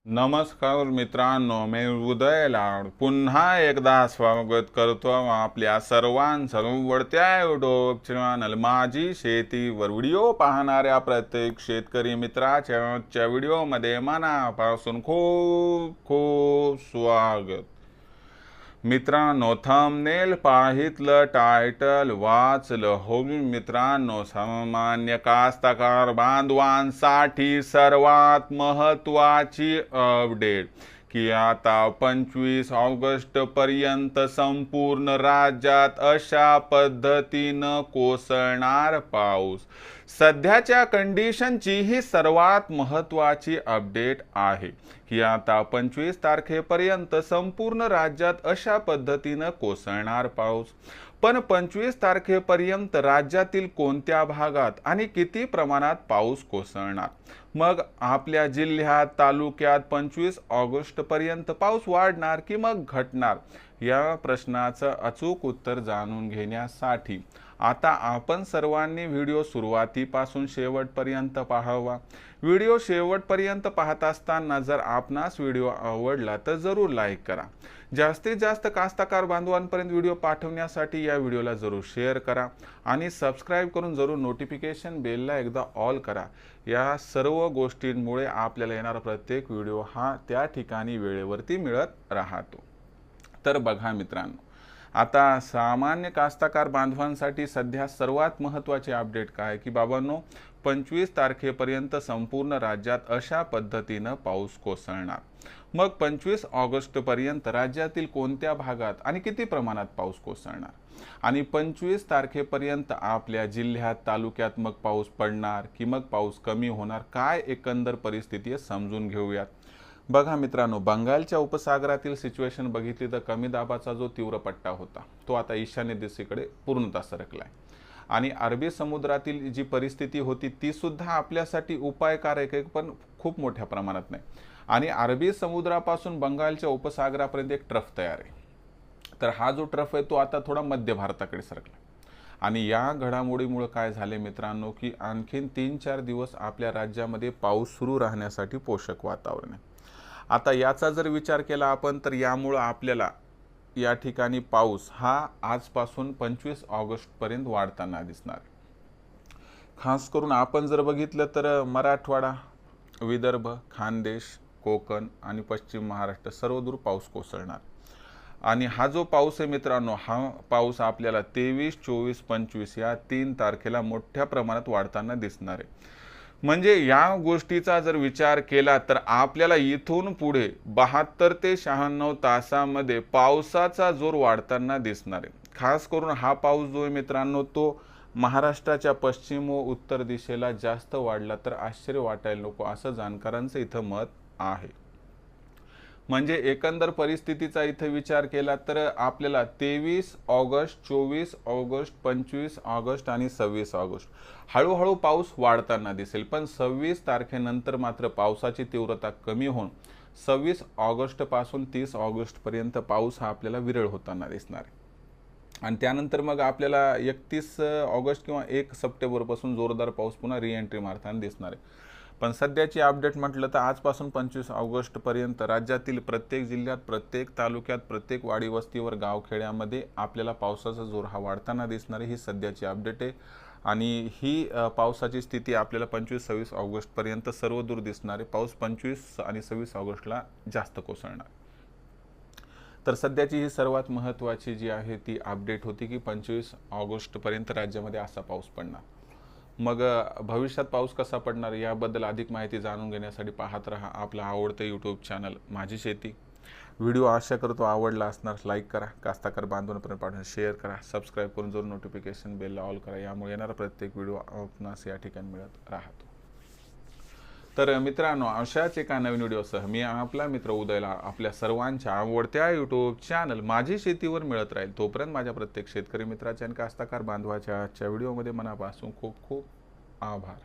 नमस्कार मित्रांनो, मी उदय लाड पुन्हा एकदा स्वागत करतो आपल्या सर्वांचं आवडत्या यूट्यूब चॅनल माझी शेतीवर व्हिडिओ पाहणाऱ्या प्रत्येक शेतकरी मित्राच्या व्हिडिओमध्ये मनापासून खूप खूप स्वागत। मित्रांनो, थंबनेल पाहितलं, टायटल वाचलं हो मित्रांनो, सामान्य कास्तकार बांधवांसाठी सर्वात महत्त्वाची अपडेट की आता 25 ऑगस्ट पर्यंत संपूर्ण राज्यात अशा पद्धतीनं कोसळणार पाऊस। सध्याच्या कंडिशनची ही सर्वात महत्त्वाची अपडेट आहे की आता 25 तारखेपर्यंत संपूर्ण राज्यात अशा पद्धतीनं कोसळणार पाऊस। पण 25 तारखेपर्यंत राज्यातील कोणत्या भागात आणि किती प्रमाणात पाऊस कोसळणार, मग आपल्या जिल्ह्यात तालुक्यात 25 ऑगस्ट पर्यंत पाऊस वाढणार की मग घटणार, या प्रश्नाचं अचूक उत्तर जाणून घेण्यासाठी आता आपण सर्वांनी व्हिडिओ सुरुवातीपासून शेवटपर्यंत पाहावा। व्हिडिओ शेवटपर्यंत पाहत असताना जर आपणास व्हिडिओ आवडला तर जरूर लाईक करा। जास्तीत जास्त कास्तकार बांधवांपर्यंत व्हिडिओ पाठवण्यासाठी या व्हिडिओला जरूर शेअर करा आणि सबस्क्राईब करून जरूर नोटिफिकेशन बेलला एकदा ऑल करा। या सर्व गोष्टींमुळे आपल्याला येणारा प्रत्येक व्हिडिओ हा त्या ठिकाणी वेळेवरती मिळत राहतो। तर बघा मित्रांनो, आता सामान्य कास्तकार बांधवांसाठी सध्या सर्वात महत्त्वाची अपडेट काय की बाबांनो, 25 तारखेपर्यंत संपूर्ण राज्यात अशा पद्धतीनं पाऊस कोसळणार। मग 25 ऑगस्ट पर्यंत राज्यातील कोणत्या भागात आणि किती प्रमाणात पाऊस कोसळणार आणि 25 तारखेपर्यंत आपल्या जिल्ह्यात तालुक्यात मग पाऊस पडणार की मग पाऊस कमी होणार, काय एकंदर परिस्थिती आहे समजून घेऊयात। बघा मित्रांनो, बंगालच्या उपसागरातील सिच्युएशन बघितली तर कमी दाबाचा जो तीव्र पट्टा होता तो आता ईशान्य दिशेकडे पूर्णतः सरकलाय आणि अरबी समुद्रातील जी परिस्थिती होती ती सुद्धा आपल्यासाठी उपायकारक आहे, पण खूप मोठ्या प्रमाणात नाही। आणि अरबी समुद्रापासून बंगालच्या उपसागरापर्यंत एक ट्रफ तयार आहे, तर हा जो ट्रफ आहे तो आता थोडा मध्य भारताकडे सरकला आणि या घडामोडीमुळे काय झाले मित्रांनो की आणखीन 3-4 दिवस आपल्या राज्यामध्ये पाऊस सुरू राहण्यासाठी पोषक वातावरण आहे। आता याचा जर विचार केला आपण तर यामुळे आपल्याला या ठिकाणी पाऊस हा आजपासून 25 ऑगस्ट पर्यंत वाढताना दिसणार। खास करून आपण जर बघितलं तर मराठवाडा, विदर्भ, खानदेश, कोकण आणि पश्चिम महाराष्ट्र सर्वदूर पाऊस कोसळणार आणि हा जो पाऊस आहे मित्रांनो, हा पाऊस आपल्याला 23, 24, 25 या 3 तारखेला मोठ्या प्रमाणात वाढताना दिसणार आहे। म्हणजे या गोष्टीचा जर विचार केला तर आपल्याला इथून पुढे 72 ते 96 तासामध्ये पावसाचा जोर वाढताना दिसणार आहे। खास करून हा पाऊस जो आहे मित्रांनो तो महाराष्ट्राच्या पश्चिम व उत्तर दिशेला जास्त वाढला तर आश्चर्य वाटायला नको, असं जाणकारांचं इथं मत आहे। म्हणजे एकंदर परिस्थितीचा इथे विचार केला तर आपल्याला 23 ऑगस्ट, 24 ऑगस्ट, 25 ऑगस्ट आणि 26 ऑगस्ट हळूहळू पाऊस वाढताना दिसेल, पण 26 तारखेनंतर मात्र पावसाची तीव्रता कमी होऊन 26 ऑगस्ट पासून 30 ऑगस्ट पर्यंत पाऊस हा आपल्याला विरळ होताना दिसणार आहे आणि त्यानंतर मग आपल्याला 31 ऑगस्ट किंवा 1 सप्टेंबर पासून जोरदार पाऊस पुन्हा रिएंट्री मारताना दिसणार आहे। पण सध्याची अपडेट म्हटलं तर आजपासून 25 ऑगस्ट पर्यंत राज्यातील प्रत्येक जिल्ह्यात, प्रत्येक तालुक्यात, प्रत्येक वाडी वस्तीवर, गावखेड्यामध्ये आपल्याला पावसाचा जोर हा वाढताना दिसणार आहे। ही सध्याची अपडेट आहे आणि ही पावसाची स्थिती आपल्याला 25-26 ऑगस्ट पर्यंत सर्वदूर दिसणार आहे। पाऊस 25 आणि 26 ऑगस्टला जास्त कोसळणार। तर सध्याची ही सर्वात महत्त्वाची जी आहे ती अपडेट होती की 25 ऑगस्ट पर्यंत राज्यामध्ये असा पाऊस पडणार। मग भविष्यात पाऊस कसा पडणार याबद्दल अधिक माहिती जाणून घेण्यासाठी पाहत रहा आपलं आवडतं यूट्यूब चॅनल माझी शेती। व्हिडिओ आशा करतो आवडला असणार, लाईक करा, कास्तकार बांधवांपर्यंत पाठवून शेअर करा, सबस्क्राईब करून जरूर नोटिफिकेशन बेलला ऑल करा, यामुळे येणारा प्रत्येक व्हिडिओ आपणास या ठिकाणी मिळत राहतो। तर मित्रांनो, अशाच एका नवीन व्हिडिओसह मी आपला मित्र उदयला आपल्या सर्वांच्या आवडत्या यूट्यूब चॅनल माझी शेतीवर मिळत राहील। तोपर्यंत माझ्या प्रत्येक शेतकरी मित्राच्या आणि कास्तकार बांधवाच्या आजच्या व्हिडिओमध्ये मनापासून खूप खूप आभार।